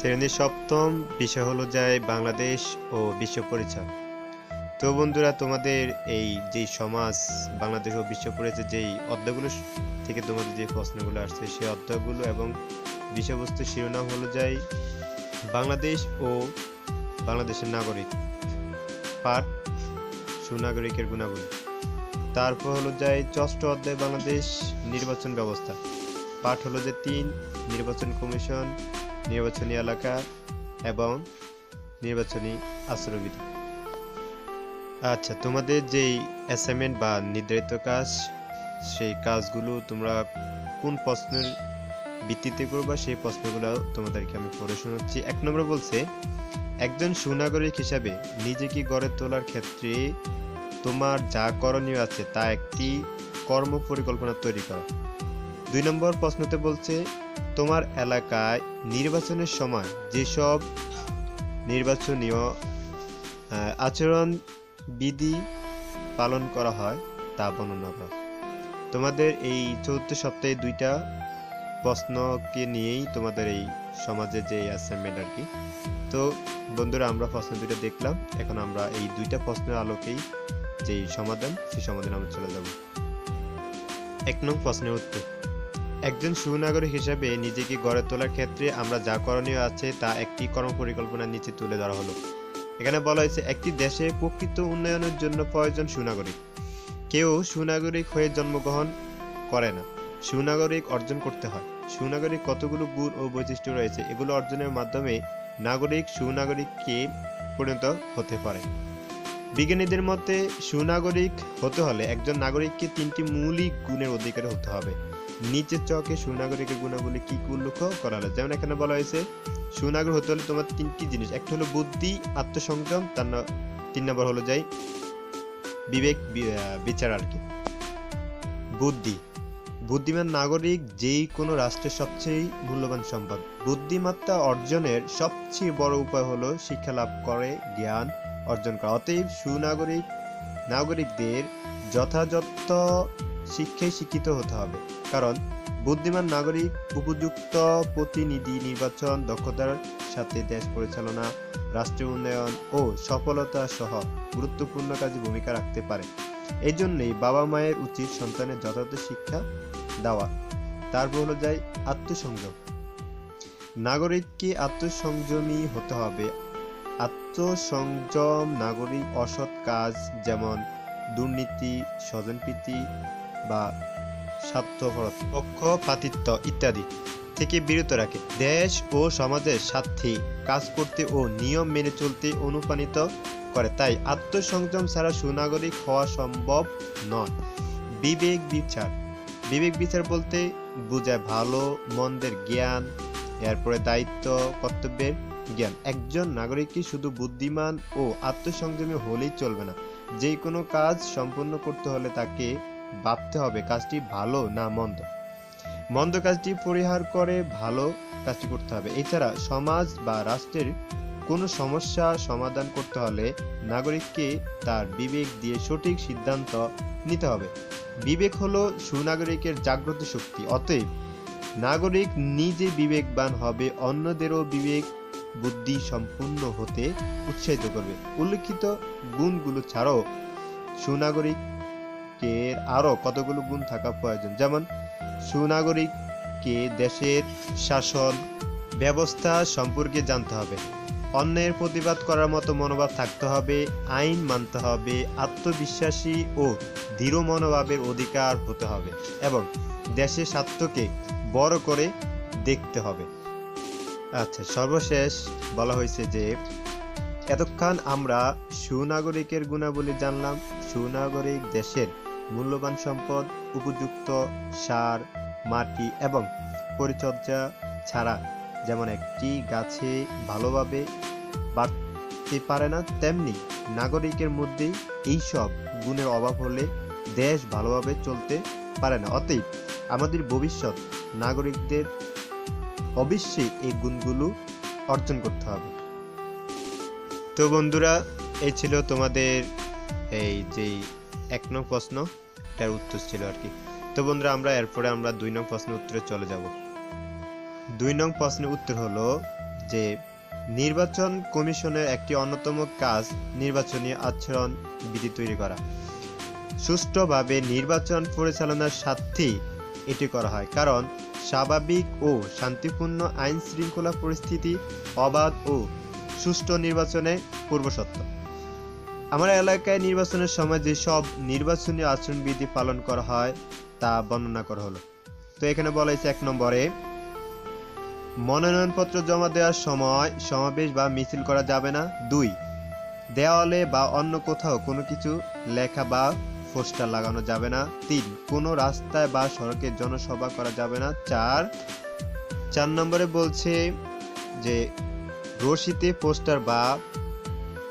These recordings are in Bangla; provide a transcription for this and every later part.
শ্রেণীর সপ্তম বিষয় হলো যায় বাংলাদেশ ও বিশ্ব পরিচয়। তো বন্ধুরা, তোমাদের এই যে সমাজ, বাংলাদেশ ও বিশ্ব পরিচয় যেই অধ্যায়গুলো থেকে তোমাদের যে প্রশ্নগুলো আসছে সেই অধ্যায়গুলো এবং বিষয়বস্তু শিরোনাম হলো যায় বাংলাদেশ ও বাংলাদেশের নাগরিক, পাঠ সুনাগরিকের গুণাবলী। তারপর হলো যায় ষষ্ঠ অধ্যায় বাংলাদেশ নির্বাচন ব্যবস্থা, পাঠ হলো যে ৩ নির্বাচন কমিশন, নির্বাচনী এলাকা এবং নির্বাচনী আচরণবিধি। আচ্ছা, তোমাদের যেই অ্যাসাইনমেন্ট বা নির্ধারিত কাজ, সেই কাজগুলো তোমরা কোন প্রশ্নের ভিত্তিতে করবা সেই প্রশ্নগুলো তোমাদেরকে আমি পড়ে শোনাচ্ছি। ১ নম্বর বলছে, একজন সুনাগরিক হিসাবে নিজেকে গড়ে তোলার ক্ষেত্রে তোমার যা করণীয় আছে তা একটি কর্ম পরিকল্পনা তৈরি করা। ২ নম্বর প্রশ্নতে বলছে, তোমার এলাকায় নির্বাচনের সময় যেসব নির্বাচনীয় আচরণ বিধি পালন করা হয় তা বর্ণনা করা। তোমাদের এই চতুর্থ সপ্তাহে ২টা প্রশ্নকে নিয়েই তোমাদের এই সমাজের যে অ্যাসাইনমেন্ট আর কি। তো বন্ধুরা, আমরা প্রশ্ন ২টা দেখলাম, এখন আমরা এই ২টা প্রশ্নের আলোকেই যেই সমাধান, সেই সমাধানে আমরা চলে যাব। ১ নং প্রশ্নের উত্তর, একজন সুনাগরিক হিসেবে নিজেকে গড়ে তোলার ক্ষেত্রে আমরা যা করণীয় আছে তা একটি কর্মপরিকল্পনার নিচে তুলে ধরা হলো। এখানে বলা হয়েছে, একটি দেশে প্রকৃত উন্নয়নের জন্য প্রয়োজন সুনাগরিক। কেউ সুনাগরিক হয়ে জন্মগ্রহণ করে না, সুনাগরিক অর্জন করতে হয়। সুনাগরিক কতগুলো গুণ ও বৈশিষ্ট্য রয়েছে, এগুলো অর্জনের মাধ্যমে নাগরিক সুনাগরিককে পরিণত হতে পারে। বিজ্ঞানীদের মতে সুনাগরিক হতে হলে একজন নাগরিককে ৩টি মৌলিক গুণের অধিকারী হতে হবে। নিচের চকে সুনাগরিকের গুণাবলী কি উল্লেখ করা হলো, যেমন এখানে বলা হয়েছে সুনাগরিক হতে হলে তোমার 3টি জিনিস, একটা হলো বুদ্ধি, আত্মসংযম, ৩ নম্বর হলো যাই বিবেক বিচার আর কি। বুদ্ধি, বুদ্ধিমান নাগরিক যেই কোনো রাষ্ট্রের সবচেয়ে মূল্যবান সম্পদ। বুদ্ধিমত্তা অর্জনের সবচেয়ে বড় উপায় হলো শিক্ষা লাভ করে জ্ঞান অর্জন করা। অতএব নাগরিকদের যথাযথ শিক্ষায় শিক্ষিত হতে হবে, কারণ বুদ্ধিমান নাগরিক উপযুক্ত প্রতিনিধি নির্বাচন, দক্ষতার সাথে দেশ পরিচালনা, রাষ্ট্রীয় উন্নয়ন ও সফলতা সহ গুরুত্বপূর্ণ কাজে ভূমিকা রাখতে পারে। এই জন্যই বাবা মায়ের উচিত সন্তানের যথাযথ শিক্ষা দেওয়া। তারপর হলো যায় আত্মসংযম, নাগরিককে আত্মসংযমী হতে হবে। আত্মসংযম নাগরিক অসৎ কাজ যেমন দুর্নীতি, স্বজনপ্রীতি বা স্বার্থপরতা, পক্ষপাতিত্ব ইত্যাদি থেকে বিরত রাখে। দেশ ও সমাজের স্বার্থে কাজ করতে ও নিয়ম মেনে চলতে অনুপ্রাণিত করে। তাই আত্মসংযম ছাড়া সুনাগরিক হওয়া সম্ভব নয়। বিবেক বিচার, বিবেক বিচার বলতে বোঝায় ভালো মন্দের জ্ঞান, এরপরে দায়িত্ব কর্তব্যের জ্ঞান। একজন নাগরিককে শুধু বুদ্ধিমান ও আত্মসংযমী হলেই চলবে না, যে কোনো কাজ সম্পন্ন করতে হলে তাকে ভাবতে হবে কাজটি ভালো না মন্দ, মন্দ কাজটি পরিহার করে ভালো কাজটি করতে হবে। এছাড়া সমাজ বা রাষ্ট্রের কোনো সমস্যা সমাধান করতে হলে নাগরিককে তার বিবেক দিয়ে সঠিক সিদ্ধান্ত নিতে হবে। বিবেক হলো সুনাগরিকের জাগ্রত শক্তি। অতএব নাগরিক নিজে বিবেকবান হবে, অন্যদেরও বিবেক বুদ্ধি সম্পূর্ণ হতে উৎসাহিত করবে। উল্লেখিত গুণগুলো ছাড়াও সুনাগরিকের আরো কতগুলো গুণ থাকা প্রয়োজন, যেমন সুনাগরিককে দেশের শাসন ব্যবস্থা সম্পর্কে জানতে হবে, অন্যের প্রতিবাদ করার মতো মনোভাব থাকতে হবে, আইন মানতে হবে, আত্মবিশ্বাসী ও দৃঢ় মনোভাবের অধিকার হতে হবে এবং দেশের স্বার্থকে বড় করে দেখতে হবে। আচ্ছা, সর্বশেষ বলা হয়েছে যে এতক্ষণ আমরা সুনাগরিকের গুণাবলী জানলাম। সুনাগরিক দেশের মূল্যবান সম্পদ, উপযুক্ত সার, মাটি এবং পরিচর্যা ছাড়া যেমন একটি গাছে ভালোভাবে বাড়তে পারে না, তেমনি নাগরিকের মধ্যে এইসব গুণের অভাব হলে দেশ ভালোভাবে চলতে পারে না। অতএব আমাদের ভবিষ্যৎ নাগরিকদের অবশ্যই এই গুণগুলো অর্জন করতে হবে। তো বন্ধুরা, এই ছিল তোমাদের এই যে ১ নং প্রশ্ন, এটার উত্তর ছিল আর কি। তো বন্ধুরা, আমরা ২ নং প্রশ্নের উত্তরে চলে যাব। ২ নং প্রশ্নের উত্তর হলো, যে নির্বাচন কমিশনের একটি অন্যতম কাজ নির্বাচনী আচরণ বিধি তৈরি করা। সুষ্ঠুভাবে নির্বাচন পরিচালনার স্বার্থেই এটি করা হয়, কারণ স্বাভাবিক ও শান্তিপূর্ণ আইন শৃঙ্খলা পরিস্থিতি অবাধ ও সুষ্ঠু নির্বাচনের পূর্বশর্ত। আমার এলাকায় নির্বাচনের সময় যেসব নির্বাচনী আচরণবিধি পালন করা হয় তা বর্ণনা করা হলো। তো এখানে বলা হয়েছে 1 নম্বরে, মনোনয়নপত্র জমা দেওয়ার সময় সমাবেশ বা মিছিল করা যাবে না। 2, দেওয়ালে বা অন্য কোথাও কোনো কিছু লেখা বা পোস্টার লাগানো যাবে না। 3, কোনো রাস্তায় বা সড়কে জনসভা করা যাবে না। 4 নম্বরে বলছে যে রশিতে পোস্টার বা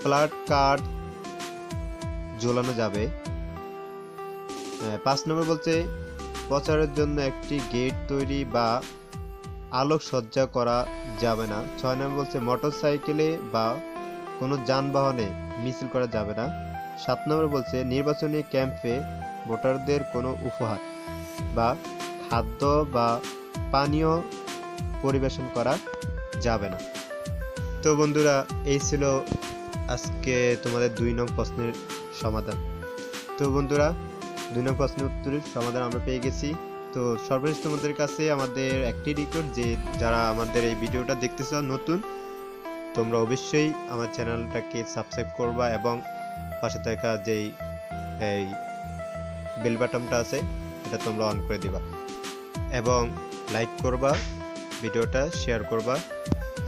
প্ল্যাকার্ড কার্ড ঝোলানো যাবে। 5 নম্বর বলছে প্রচারের জন্য একটি গেট তৈরি বা আলোকসজ্জা করা যাবে না। 6 নম্বর বলছে মোটরসাইকেলে বা কোনো যানবাহনে মিছিল করা যাবে না। 7 নম্বর বলছে নির্বাচনী ক্যাম্পে ভোটারদের কোনো উপহার বা খাদ্য বা পানীয় পরিবেশন করা যাবে না। তো বন্ধুরা, এই ছিল আজকে তোমাদের 2 নং প্রশ্নের সমাধান। তো বন্ধুরা, 2 নং প্রশ্নের উত্তরের সমাধান আমরা পেয়ে গেছি। তো সর্বশেষ তোমাদের কাছে আমাদের একটি রিকোয়েস্ট, যে যারা আমাদের এই ভিডিওটা দেখতেছো নতুন, তোমরা অবশ্যই আমার চ্যানেলটাকে সাবস্ক্রাইব করবা এবং পাশে থাকা যেই এই বেল বাটনটা আছে এটা তোমরা অন করে দিবা এবং লাইক করবা, ভিডিওটা শেয়ার করবা,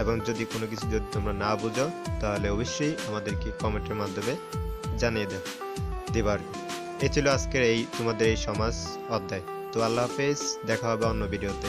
এবং যদি কোনো কিছু যদি তোমরা না বুঝো তাহলে অবশ্যই আমাদেরকে কমেন্টের মাধ্যমে জানিয়ে দেবা আর কি। এই ছিল আজকের এই তোমাদের এই সমাজ অধ্যায়। তো আল্লাহ হাফেজ, দেখা হবে অন্য ভিডিওতে।